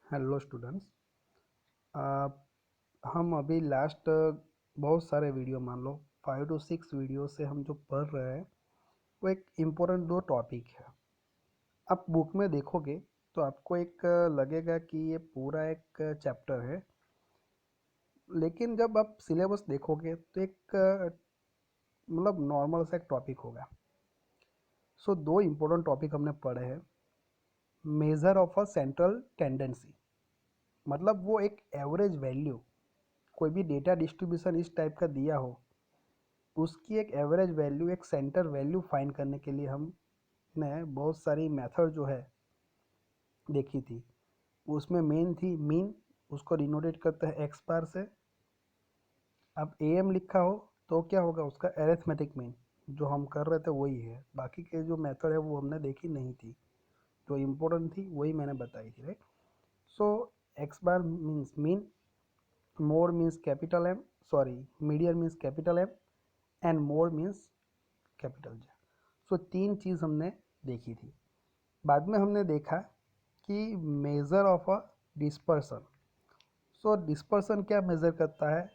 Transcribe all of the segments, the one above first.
Hello students. हम अभी last बहुत सारे वीडियो मान लो 5 to 6 वीडियो से हम जो पढ़ रहे हैं वो एक इम्पोर्टेंट दो टॉपिक है। आप बुक में देखोगे तो आपको एक लगेगा कि ये पूरा एक चैप्टर है, लेकिन जब आप सिलेबस देखोगे तो एक मतलब नॉर्मल सा एक टॉपिक होगा। सो दो इम्पोर्टेंट टॉपिक हमने पढ़े हैं। Measure of a central tendency, मतलब वो एक एवरेज वैल्यू, कोई भी डेटा डिस्ट्रीब्यूशन इस टाइप का दिया हो, उसकी एक एवरेज वैल्यू, एक सेंटर वैल्यू फाइंड करने के लिए हमने बहुत सारी मेथड जो है देखी थी। उसमें मेन थी मीन, उसको डिनोटेट करते हैं एक्स बार से। अब एम लिखा हो तो क्या होगा, उसका एरिथमेटिक मीन। जो हम कर रहे थे वही है, बाकी के जो मेथड है वो हमने देखी नहीं थी। जो इम्पोर्टेंट थी वही मैंने बताई थी, right. So X bar means mean, mode means capital M, sorry median means capital M, and mode means capital J. So तीन चीज़ हमने देखी थी। बाद में हमने देखा कि measure of a dispersion. So dispersion क्या मेज़र करता है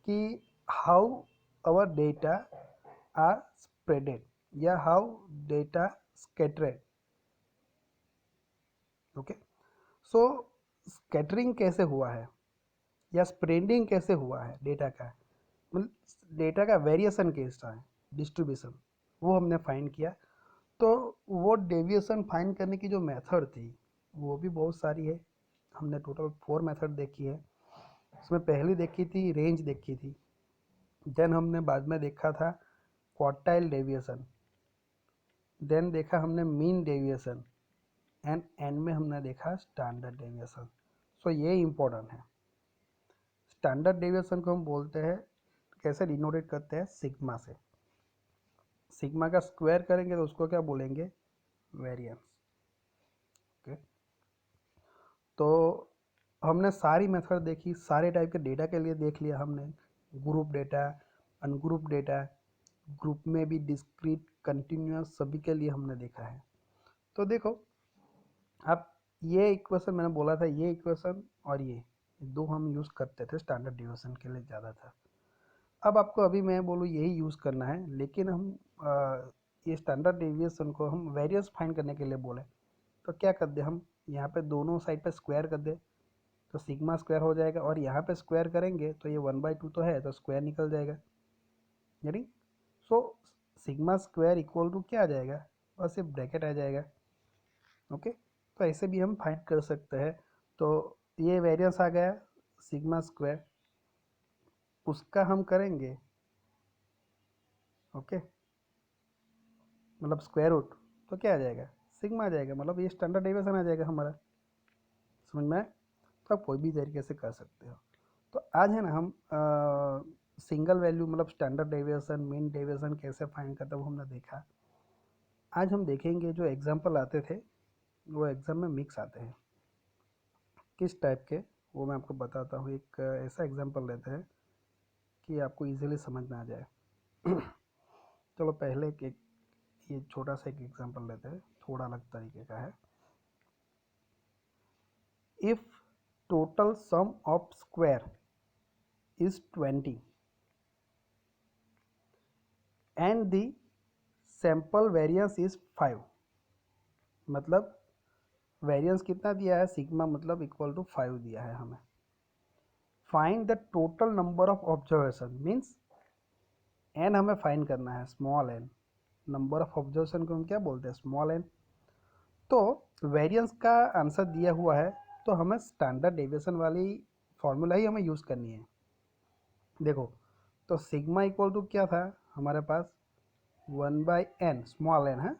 कि how our data are spreaded या how data scattered. Okay, so scattering कैसे हुआ है या स्प्रेडिंग कैसे हुआ है डेटा का, मतलब डेटा का वेरिएशन कैसा है, डिस्ट्रीब्यूशन, वो हमने फाइंड किया। तो वो डेविएशन फाइंड करने की जो मेथड थी वो भी बहुत सारी है। हमने टोटल 4 मेथड देखी है। उसमें पहली देखी थी रेंज देखी थी, देन हमने बाद में देखा था क्वार्टाइल डेविएशन, देन देखा हमने मीन डेविएशन, एंड एंड में हमने देखा स्टैंडर्ड डेविएशन। सो ये इम्पोर्टेंट है। स्टैंडर्ड डेविएशन को हम बोलते हैं, कैसे डिनोटेट करते हैं, सिग्मा से। सिग्मा का स्क्वायर करेंगे तो उसको क्या बोलेंगे, वेरिएंस। ओके, तो हमने सारी मेथड देखी, सारे टाइप के डेटा के लिए देख लिया हमने। Group data, ungroup data, group में भी डिस्क्रीट, कंटिन्यूस, सभी के लिए हमने देखा है। तो देखो, अब ये इक्वेशन मैंने बोला था, ये इक्वेशन और ये दो हम यूज़ करते थे स्टैंडर्ड डिवीजन के लिए ज़्यादा था। अब आपको अभी मैं बोलूँ यही यूज़ करना है, लेकिन हम ये स्टैंडर्ड डेविएशन को हम वेरियंस फाइंड करने के लिए बोले तो क्या कर दे, हम यहाँ पे दोनों साइड पे स्क्वायर कर दे तो सिग्मा स्क्वायर हो जाएगा, और यहाँ पे स्क्वायर करेंगे तो ये 1/2 तो है तो स्क्वायर निकल जाएगा, यानी so sigma square equal to क्या आ जाएगा, बस ये ब्रैकेट आ जाएगा। ओके, तो ऐसे भी हम फाइंड कर सकते हैं। तो ये वेरियंस आ गया सिग्मा स्क्वायर, उसका हम करेंगे ओके, मतलब स्क्वायर रूट, तो क्या आ जाएगा, सिग्मा आ जाएगा, मतलब ये स्टैंडर्ड डेविएशन आ जाएगा हमारा। समझ में आया? तो आप कोई भी तरीके से कर सकते हो। तो आज है ना हम सिंगल वैल्यू मतलब स्टैंडर्ड डेविएशन, मीन डेविएशन कैसे फाइंड करते हैं वो हमने देखा। आज हम देखेंगे जो एग्जांपल आते थे वो एग्ज़ाम में मिक्स आते हैं, किस टाइप के, वो मैं आपको बताता हूँ। एक ऐसा एग्जांपल लेते हैं कि आपको इजीली समझ में आ जाए। चलो पहले एक ये छोटा सा एक एग्जांपल लेते हैं, थोड़ा अलग तरीके का है। If total sum of square is 20 and the sample variance is 5, मतलब वेरिएंस कितना दिया है, सिग्मा मतलब इक्वल टू 5 दिया है हमें। Find the total number of observation, means n हमें फाइंड करना है, small n. Number of observation को हम क्या बोलते हैं, स्मॉल एन। तो वेरिएंस का आंसर दिया हुआ है तो हमें स्टैंडर्ड डेविएशन वाली फॉर्मूला ही हमें यूज़ करनी है। देखो, तो सिग्मा इक्वल टू क्या था हमारे पास, 1/n, स्मॉल एन है,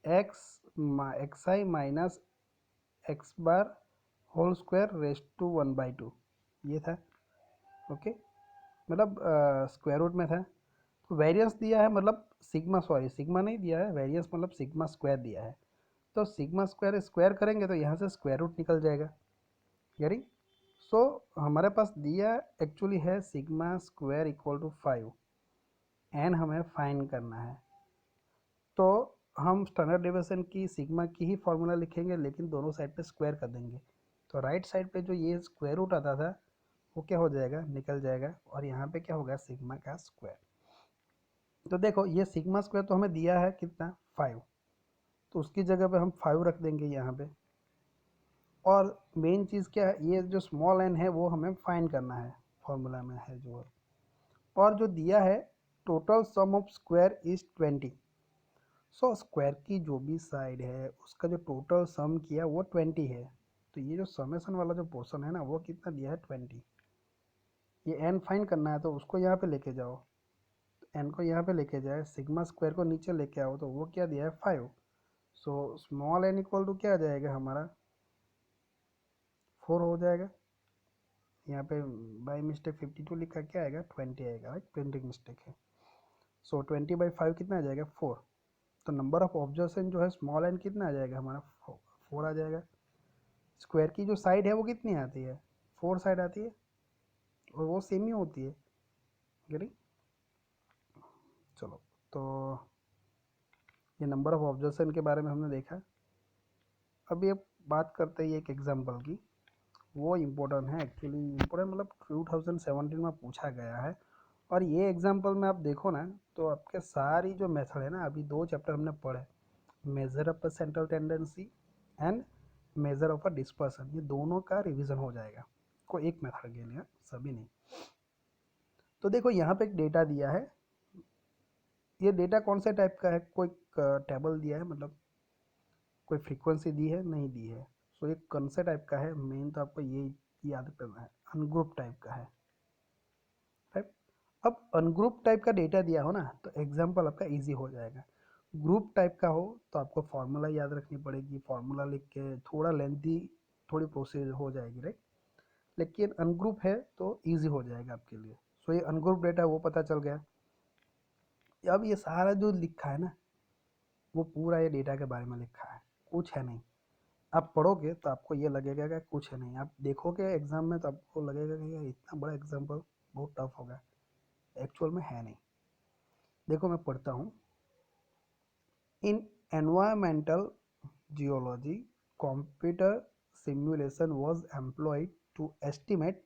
x I minus x bar whole square rest to 1/2, ये था। ओके, मतलब स्क्वायर रूट में था। तो वेरिएंस दिया है, मतलब सिग्मा, सॉरी सिग्मा नहीं दिया है, वेरिएंस मतलब सिग्मा स्क्वायर दिया है। तो सिग्मा स्क्वायर स्क्वायर करेंगे तो यहाँ से स्क्वायर रूट निकल जाएगा, यानी सो हमारे पास दिया एक्चुअली है sigma square equal to 5, n हमें फाइंड करना है। तो हम स्टैंडर्ड डेविएशन की सिग्मा की ही फॉर्मूला लिखेंगे, लेकिन दोनों साइड पे स्क्वायर कर देंगे तो राइट साइड पे जो ये स्क्वायर रूट आता था वो क्या हो जाएगा, निकल जाएगा, और यहाँ पे क्या होगा, सिग्मा का स्क्वायर। तो देखो ये सिग्मा स्क्वायर तो हमें दिया है कितना, 5, तो उसकी जगह पे हम 5 रख देंगे यहाँ पे। और मेन चीज़ क्या है, ये जो स्मॉल एन है वो हमें फाइंड करना है, फॉर्मूला में है जो। और जो दिया है total sum of square is 20। So square की जो भी साइड है उसका जो टोटल सम किया वो 20 है। तो ये जो समेसन वाला जो पोर्शन है ना वो कितना दिया है, 20। ये एन फाइंड करना है तो उसको यहाँ पे लेके जाओ, तो एन को यहाँ पे लेके जाए, सिग्मा स्क्वायर को नीचे लेके आओ, तो वो क्या दिया है, 5। So small n equal to क्या आ जाएगा हमारा, 4 हो जाएगा। यहाँ पे बाई मिस्टेक 52 लिखा, क्या आएगा, 20 आएगा, राइट, प्रिंटिंग मिस्टेक है। सो 20/5 कितना आ जाएगा, 4। तो नंबर ऑफ ऑब्जर्वेशन जो है स्मॉल एन कितना आ जाएगा हमारा, 4 आ जाएगा। स्क्वायर की जो साइड है वो कितनी आती है, 4 साइड आती है, और वो सेम ही होती है। गेटिंग, चलो तो ये नंबर ऑफ ऑब्जर्वेशन के बारे में हमने देखा। अब ये बात करते हैं एक एग्जांपल की, वो इम्पोर्टेंट है एक्चुअली, इम्पोर्टेंट मतलब 2017 में पूछा गया है। और ये एग्जांपल में आप देखो ना तो आपके सारी जो मेथड है ना, अभी 2 चैप्टर हमने पढ़े, measure of a central tendency and measure of a dispersion, ये दोनों का रिवीजन हो जाएगा, कोई एक मेथड के लिए, सभी नहीं। तो देखो यहाँ पे एक डेटा दिया है, ये डेटा कौन से टाइप का है, कोई टेबल दिया है, मतलब कोई फ्रीक्वेंसी दी है, नहीं दी है। सो ये कौन से टाइप का है, मेन तो आपको ये याद करना है, अनग्रुप टाइप का है, राइट। अब अनग्रुप टाइप का डेटा दिया हो ना तो एग्जाम्पल आपका इजी हो जाएगा। ग्रुप टाइप का हो तो आपको फार्मूला याद रखनी पड़ेगी, फार्मूला लिख के थोड़ा लेंथी, थोड़ी प्रोसीजर हो जाएगी, राइट। लेकिन अनग्रुप है तो इजी हो जाएगा आपके लिए। सो ये अनग्रुप डेटा वो पता चल गया। अब ये सारा जो लिखा है ना वो पूरा ये डेटा के बारे में लिखा है, कुछ है नहीं। आप पढ़ोगे तो आपको ये लगेगा कि कुछ है नहीं, आप देखोगे एग्जाम में तो आपको लगेगा कि यार इतना बड़ा एग्जाम्पल बहुत टफ होगा, एक्चुअल में है नहीं। देखो मैं पढ़ता हूँ, in environmental geology computer simulation was employed to estimate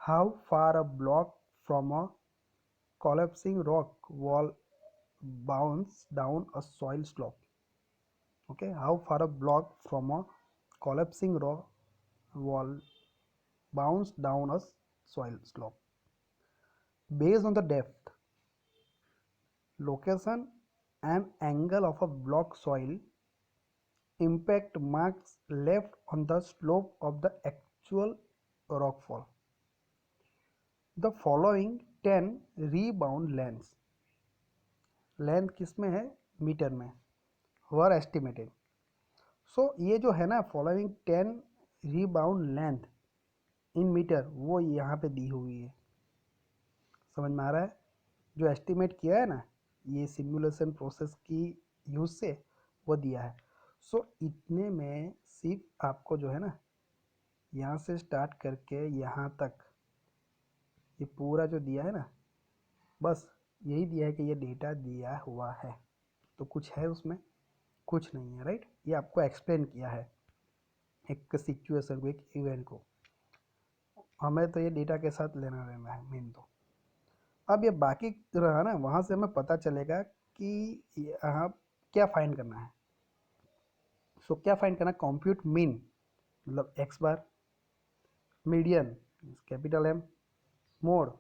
how far a block from a collapsing rock wall bounces down a soil slope. Okay, how far a block from a collapsing rock wall bounces down a soil slope based on the depth, location and angle of a block soil impact marks left on the slope of the actual rockfall. The following 10 rebound lengths, length किस में है, metre में, वर estimated. सो ये जो है ना following 10 rebound length in metre वो यहाँ पे दी हुई है, समझ में आ रहा है। जो एस्टिमेट किया है ना ये सिमुलेशन प्रोसेस की यूज़ से वो दिया है। सो इतने में सिर्फ आपको जो है ना यहाँ से स्टार्ट करके यहाँ तक ये पूरा जो दिया है ना, बस यही दिया है कि ये डेटा दिया हुआ है। तो कुछ है उसमें, कुछ नहीं है, राइट। ये आपको एक्सप्लेन किया है एक सिचुएशन को, एक इवेंट को, हमें तो ये डेटा के साथ लेना रहना है मेन तो। अब ये बाकी रहा ना, वहाँ से हमें पता चलेगा कि यहाँ क्या फाइंड करना है। सो क्या फाइंड करना है, कंप्यूट मीन मतलब X bar, median capital M, mode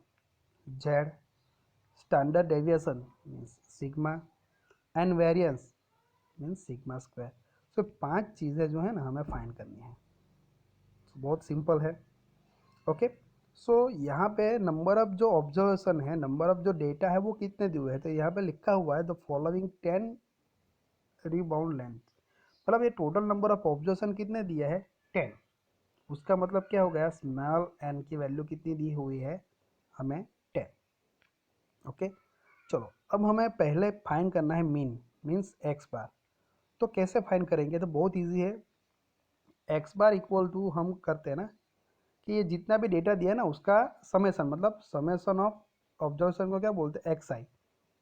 Z, standard deviation means sigma, and variance means sigma square. So 5 चीज़ें जो है ना हमें फाइंड करनी है। बहुत सिंपल है, ओके। सो यहाँ पे नंबर ऑफ जो ऑब्जर्वेशन है, नंबर ऑफ जो डेटा है वो कितने दिए हैं, तो यहाँ पे लिखा हुआ है द फॉलोइंग 10 रीबाउंड लेंथ, मतलब ये टोटल नंबर ऑफ ऑब्जर्वेशन कितने दिया है, 10। उसका मतलब क्या हो गया, स्मॉल एन की वैल्यू कितनी दी हुई है हमें, 10। ओके, चलो अब हमें पहले फाइंड करना है मीन मीन्स एक्स बार। तो कैसे फाइंड करेंगे, तो बहुत ईजी है। एक्स बार इक्वल टू हम करते हैं ना कि ये जितना भी डेटा दिया है ना उसका समेसन, मतलब समेसन ऑफ ऑब्जर्वेशन को क्या बोलते हैं, x i,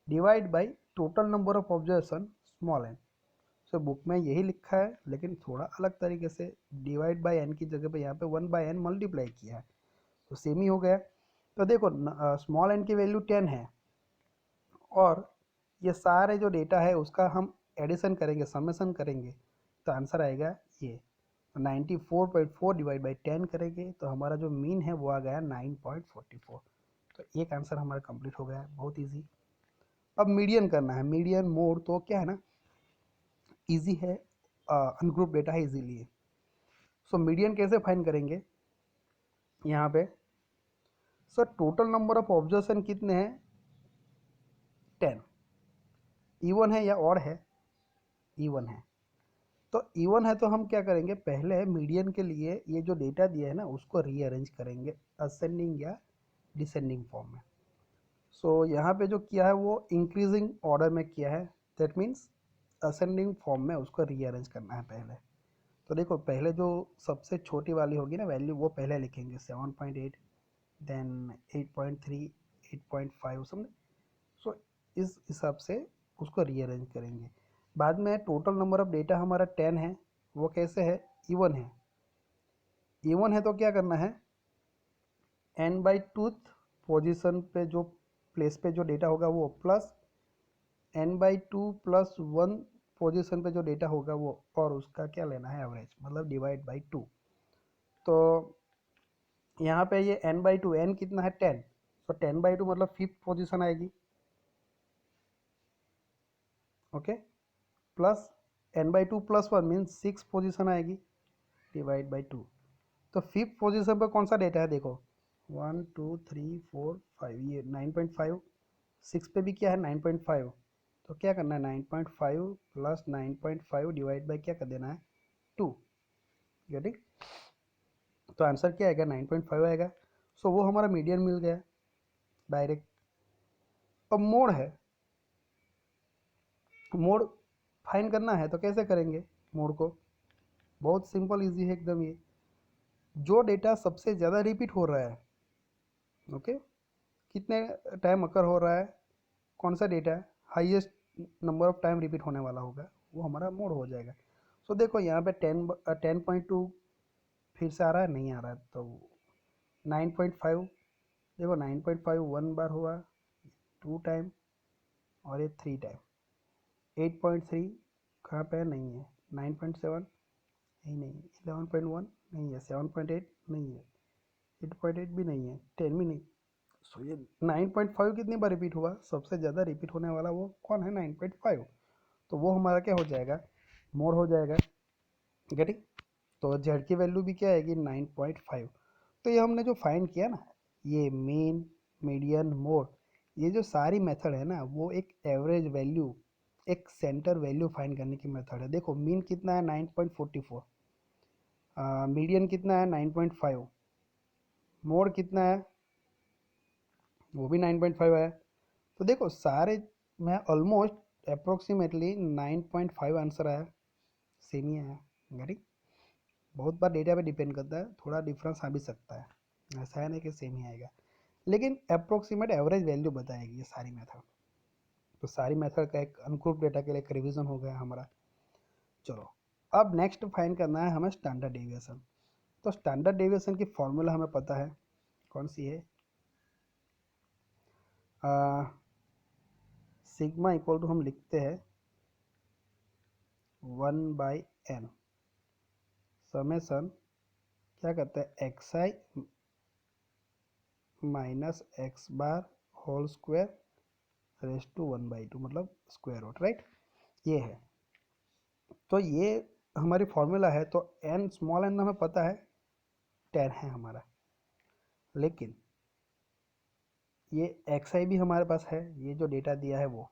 divide by total number of observation small n. So book में यही लिखा है, लेकिन थोड़ा अलग तरीके से डिवाइड बाय एन की जगह पे यहाँ पे 1/n मल्टीप्लाई किया है, तो सेम ही हो गया। तो देखो स्मॉल एन की वैल्यू 10 है, और ये सारे जो डेटा है उसका हम एडिशन करेंगे, समेशन करेंगे, तो आंसर आएगा ये 94.4 डिवाइड बाई 10 करेंगे तो हमारा जो मीन है वो आ गया 9.44। तो एक आंसर हमारा कंप्लीट हो गया है, बहुत इजी। अब मीडियन करना है, मीडियन मोड तो क्या है ना, इजी है, अनग्रुप डेटा है इजीली। सो मीडियन कैसे फाइंड करेंगे, यहाँ पे sir total number of observation कितने हैं, 10। इवन है या ऑड है, इवन है। तो इवन है तो हम क्या करेंगे, पहले मीडियन के लिए ये जो डेटा दिया है ना उसको रीअरेंज करेंगे असेंडिंग या डिसेंडिंग फॉर्म में। सो यहाँ पे जो किया है वो इंक्रीजिंग ऑर्डर में किया है, दैट मीन्स असेंडिंग फॉर्म में उसको रीअरेंज करना है पहले। तो देखो पहले जो सबसे छोटी वाली होगी ना वैल्यू वो पहले लिखेंगे 7.8, देन 8.3, 8.5 समझे। सो इस हिसाब से उसको रीअरेंज करेंगे। बाद में टोटल नंबर ऑफ डेटा हमारा 10 है, वो कैसे है, इवन है। इवन है तो क्या करना है, n/2 पोजीशन पे जो प्लेस पे जो डेटा होगा वो प्लस n/2 प्लस 1 पोजीशन पे जो डेटा होगा वो, और उसका क्या लेना है एवरेज, मतलब डिवाइड बाई 2। तो यहाँ पे ये n/2, n कितना है 10, तो 10/2 मतलब 5th पोजीशन आएगी, okay. Plus n/2 plus 1 means 6 position आएगी, डिवाइड बाई 2। तो 5th पोजीशन पर कौन सा डेटा है, देखो 1 2 3 4 5, ये 9.5, 6 पे भी क्या है 9.5, तो क्या करना है 9.5 प्लस 9.5 डिवाइड बाई क्या कर देना है 2, गेटिंग। तो आंसर क्या आएगा 9.5 आएगा। सो वो हमारा मीडियन मिल गया डायरेक्ट। अब मोड है, मोड फाइंड करना है तो कैसे करेंगे मोड को, बहुत सिंपल इजी है एकदम। ये जो डेटा सबसे ज़्यादा रिपीट हो रहा है, ओके, कितने टाइम अकर हो रहा है, कौन सा data highest number of time repeat होने वाला होगा, वो हमारा मोड हो जाएगा। सो देखो यहाँ पे 10.2 फिर से आ रहा है, नहीं आ रहा है, तो 9.5, देखो 9.5 1 बार हुआ, 2 टाइम, और ये 3 टाइम। 8.3 कहाँ पे है, नहीं है। 9.7 यही नहीं है। 11.1 नहीं है। 7.8 नहीं है। 8.8 भी नहीं है। 10 भी नहीं। सो ये 9.5 कितनी बार रिपीट हुआ, सबसे ज़्यादा रिपीट होने वाला वो कौन है 9.5, तो वो हमारा क्या हो जाएगा, मोड हो जाएगा, गेटिंग। तो जेड की वैल्यू भी क्या आएगी 9.5। तो ये हमने जो फाइंड किया ना, ये मीन मीडियन मोड, ये जो सारी मेथड है ना वो एक एवरेज वैल्यू, एक सेंटर वैल्यू फाइंड करने की मेथड है। देखो मीन कितना है 9.44, मीडियन कितना है 9.5, मोड कितना है वो भी 9.5 है। तो देखो सारे में ऑलमोस्ट अप्रोक्सीमेटली 9.5 आंसर आया, सेम ही आया, गेटिंग। बहुत बार डेटा पे डिपेंड करता है, थोड़ा डिफरेंस आ भी सकता है, ऐसा है नहीं कि सेम ही आएगा, लेकिन अप्रोक्सीमेट एवरेज वैल्यू बताएगी ये सारी मेथड। तो सारी मेथड का एक अनग्रुप डेटा के लिए एक रिवीजन हो गया हमारा। चलो अब नेक्स्ट फाइंड करना है हमें स्टैंडर्ड डेविएशन। तो स्टैंडर्ड डेविएशन की फॉर्मूला हमें पता है, कौन सी है, सिग्मा इक्वल टू हम लिखते हैं 1/n समेसन क्या करते हैं xi minus x bar whole square raise to 1/2, मतलब स्क्वायर रूट, राइट, ये है। तो ये हमारी फॉर्मूला है। तो n स्मॉल n हमें पता है 10 है हमारा, लेकिन ये xi भी हमारे पास है, ये जो डेटा दिया है वो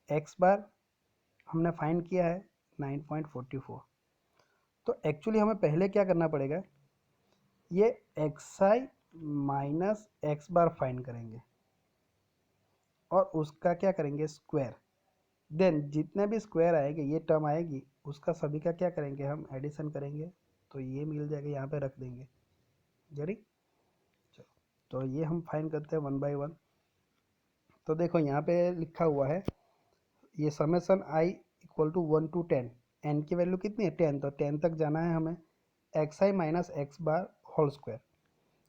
x बार हमने फाइंड किया है 9.44। तो एक्चुअली हमें पहले क्या करना पड़ेगा, ये xi माइनस एक्स बार फाइंड करेंगे और उसका क्या करेंगे स्क्वायर, देन जितने भी स्क्वायर आएंगे ये टर्म आएगी उसका सभी का क्या करेंगे हम एडिशन करेंगे, तो ये मिल जाएगा, यहाँ पे रख देंगे, जरी। चलो तो ये हम फाइंड करते हैं 1/1। तो देखो यहाँ पे लिखा हुआ है ये summation i equal to 1 to 10, N की वैल्यू कितनी है 10, तो 10 तक जाना है हमें, एक्स आई minus x bar whole square,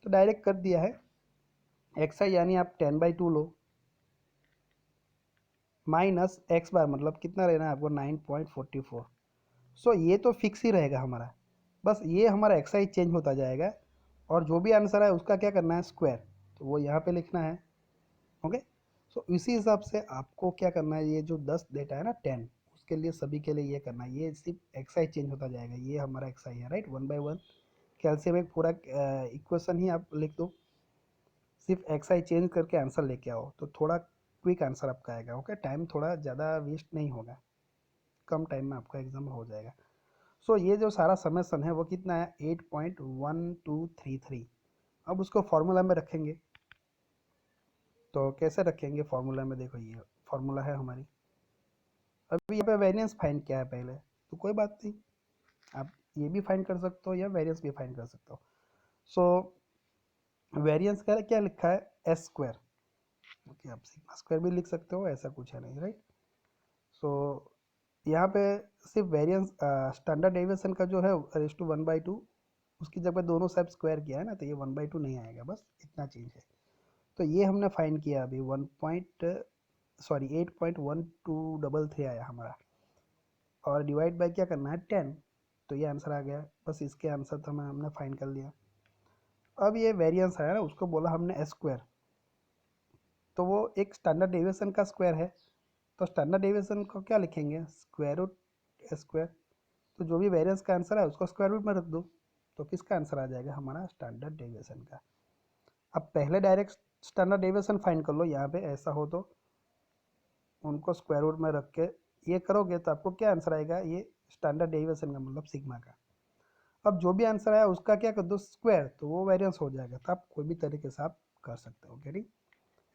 तो डायरेक्ट कर दिया है। एक्स आई यानी आप 10/2 लो, माइनस एक्स बार मतलब कितना रहना है आपको 9.44। सो ये तो फिक्स ही रहेगा हमारा, बस ये हमारा एक्स आई चेंज होता जाएगा, और जो भी आंसर है उसका क्या करना है स्क्वायर, तो वो यहाँ पे लिखना है। ओके, सो इसी हिसाब से आपको क्या करना है, ये जो 10 डेटा है ना 10, उसके लिए सभी के लिए ये करना है, ये सिर्फ एक्स आई चेंज होता जाएगा, ये हमारा एक्स आई है राइट, 1/1 कैल्शियम एक पूरा इक्वेशन ही आप लिख दो, सिर्फ एक्स आई चेंज करके आंसर लेके आओ, तो थोड़ा क्विक आंसर आपका आएगा। ओके, टाइम थोड़ा ज़्यादा वेस्ट नहीं होगा, कम टाइम में आपका एग्जाम हो जाएगा। सो ये जो सारा समेसन है वो कितना है 8.1233। अब उसको फॉर्मूला में रखेंगे, तो कैसे रखेंगे फॉर्मूला में, देखो ये फॉर्मूला है हमारी। अभी यहाँ पे वेरिएंस फाइंड किया है पहले, तो कोई बात नहीं, आप ये भी फाइंड कर सकते हो या वेरिएंस भी फाइंड कर सकते हो। सो वेरिएंस का क्या लिखा है एस स्क्वायर, ओके आप सिग्मा स्क्वायर भी लिख सकते हो, ऐसा कुछ है नहीं राइट। सो यहाँ पे सिर्फ वेरिएंस स्टैंडर्ड डेविएशन का जो है रेस टू 1/2, उसकी जगह दोनों साइड स्क्वायर किया है ना, तो ये 1/2 नहीं आएगा, बस इतना चेंज है। तो ये हमने फाइंड किया अभी 8.1233 आया हमारा, और डिवाइड बाय क्या करना है 10, तो ये आंसर आ गया, बस इसके आंसर तो हमने फाइंड कर लिया। अब ये वेरिएंस आया ना, उसको बोला हमने एस स्क्वायर, तो वो एक स्टैंडर्ड डेविएशन का स्क्वायर है, तो स्टैंडर्ड डेविएशन को क्या लिखेंगे स्क्वायर रूट एस स्क्वायर, तो जो भी वेरिएंस का आंसर है उसको स्क्वायर रूट में रख दो, तो किसका आंसर आ जाएगा हमारा स्टैंडर्ड डेविएशन का। अब पहले डायरेक्ट स्टैंडर्ड डेविएशन फाइंड कर लो, यहाँ पे ऐसा हो तो उनको स्क्वायर रूट में रख के ये करोगे तो आपको क्या आंसर आएगा, ये स्टैंडर्ड डेविएशन का मतलब सिग्मा का। अब जो भी आंसर आया उसका क्या कर दो स्क्वायर, तो वो वेरिएंस हो जाएगा, तो आप कोई भी तरीके से आप कर सकते हो। ओके,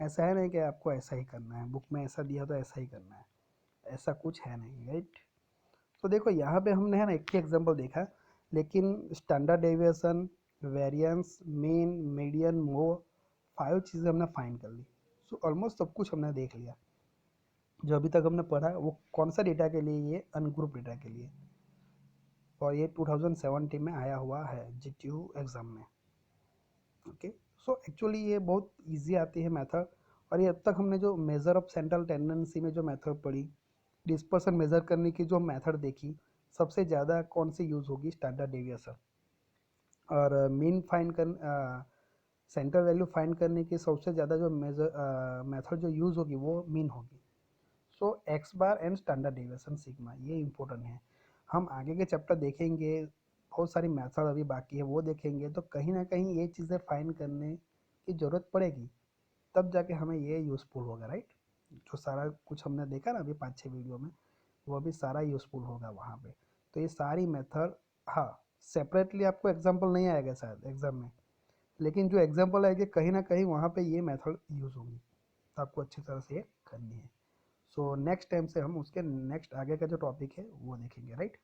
ऐसा है नहीं कि आपको ऐसा ही करना है, बुक में ऐसा दिया तो ऐसा ही करना है, ऐसा कुछ है नहीं राइट। तो देखो यहाँ पे हमने है ना एक ही एग्जांपल देखा, लेकिन standard deviation, variance, mean, median, mode, 5 चीज़ें हमने फाइंड कर ली। सो ऑलमोस्ट सब कुछ हमने देख लिया जो अभी तक हमने पढ़ा, वो कौन सा डेटा के लिए, ये अनग्रुप डेटा के लिए, और ये 2017 में आया हुआ है जीटीयू एग्ज़ाम में। ओके, सो एक्चुअली ये बहुत इजी आती है मेथड, और ये अब तक हमने जो मेजर ऑफ सेंट्रल टेंडेंसी में जो मेथड पढ़ी, डिस्पर्सन मेजर करने की जो मेथड देखी, सबसे ज़्यादा कौन सी यूज़ होगी स्टैंडर्ड डेविएशन, और मीन फाइंड कर सेंटर वैल्यू फाइंड करने की सबसे ज़्यादा जो मेजर मेथड जो यूज़ होगी वो मीन होगी। So X bar and standard deviation sigma, ये इंपॉर्टेंट है। हम आगे के चैप्टर देखेंगे, बहुत सारी मेथड अभी बाकी है वो देखेंगे, तो कहीं ना कहीं ये चीज़ें फाइंड करने की ज़रूरत पड़ेगी, तब जाके हमें ये यूज़फुल होगा राइट। जो सारा कुछ हमने देखा ना अभी 5-6 वीडियो में, वो भी सारा यूज़फुल होगा वहाँ पे। तो ये सारी मेथड, हाँ सेपरेटली आपको एग्जाम्पल नहीं आएगा शायद एग्ज़ाम में, लेकिन जो एग्जाम्पल आएगी कहीं ना कहीं वहाँ पे ये मेथड यूज़ होगी, तो आपको अच्छी तरह से ये करनी है। सो नेक्स्ट टाइम से हम उसके नेक्स्ट आगे का जो टॉपिक है वो देखेंगे राइट,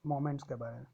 मोमेंट्स के बारे में।